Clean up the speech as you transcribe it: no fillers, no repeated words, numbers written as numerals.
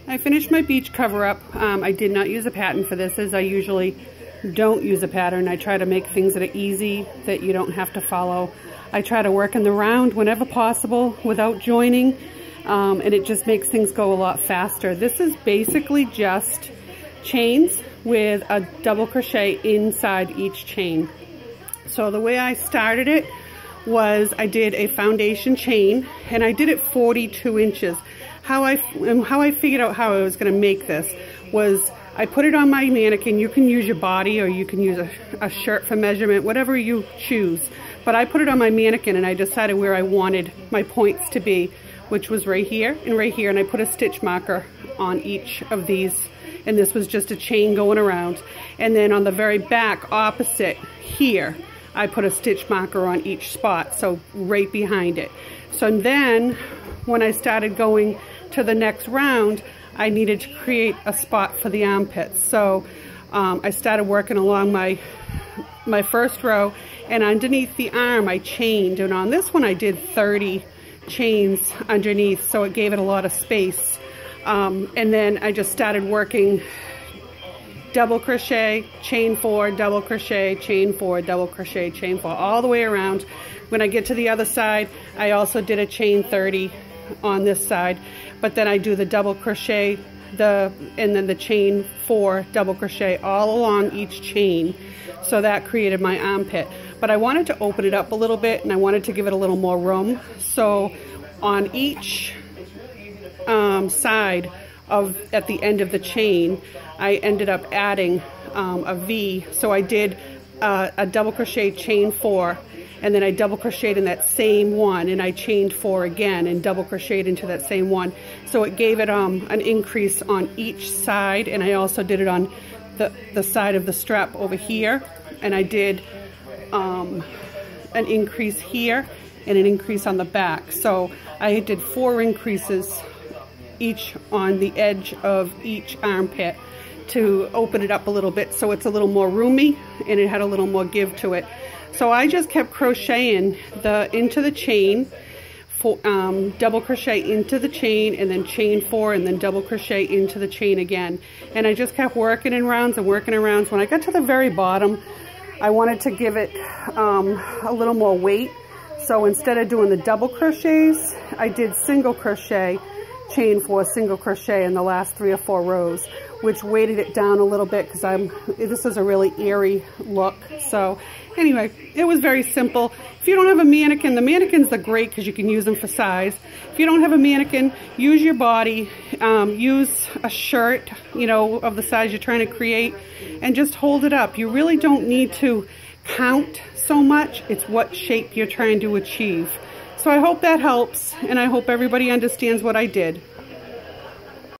I finished my beach cover up. I did not use a pattern for this, as I usually don't use a pattern. I try to make things that are easy, that you don't have to follow. I try to work in the round whenever possible without joining, and it just makes things go a lot faster. This is basically just chains with a double crochet inside each chain. So the way I started it was I did a foundation chain, and I did it 42 inches. How I figured out how I was going to make this was I put it on my mannequin. You can use your body, or you can use a shirt for measurement, whatever you choose. But I put it on my mannequin, and I decided where I wanted my points to be, which was right here, and I put a stitch marker on each of these, and this was just a chain going around. And then on the very back opposite here, I put a stitch marker on each spot, so right behind it. So then when I started going to the next round, I needed to create a spot for the armpits. So I started working along my first row, and underneath the arm I chained, and on this one I did 30 chains underneath, so it gave it a lot of space. And then I just started working double crochet, chain 4, double crochet, chain 4, double crochet, chain 4, all the way around. When I get to the other side, I also did a chain 30 on this side, but then I do the double crochet, and then the chain 4 double crochet all along each chain. So that created my armpit. But I wanted to open it up a little bit, and I wanted to give it a little more room. So on each side at the end of the chain, I ended up adding a V. So I did a double crochet, chain 4, and then I double crocheted in that same one, and I chained 4 again and double crocheted into that same one. So it gave it an increase on each side, and I also did it on the side of the strap over here, and I did an increase here and an increase on the back. So I did 4 increases each on the edge of each armpit to open it up a little bit, so it's a little more roomy and it had a little more give to it. So I just kept crocheting into the chain, double crochet into the chain, and then chain 4, and then double crochet into the chain again. And I just kept working in rounds and working in rounds. When I got to the very bottom, I wanted to give it a little more weight. So instead of doing the double crochets, I did single crochet, chain 4, single crochet in the last 3 or 4 rows, which weighted it down a little bit because this is a really airy look. So anyway, it was very simple. If you don't have a mannequin, the mannequins are great because you can use them for size. If you don't have a mannequin, use your body, use a shirt, of the size you're trying to create, and just hold it up. You really don't need to count so much. It's what shape you're trying to achieve. So I hope that helps, and I hope everybody understands what I did.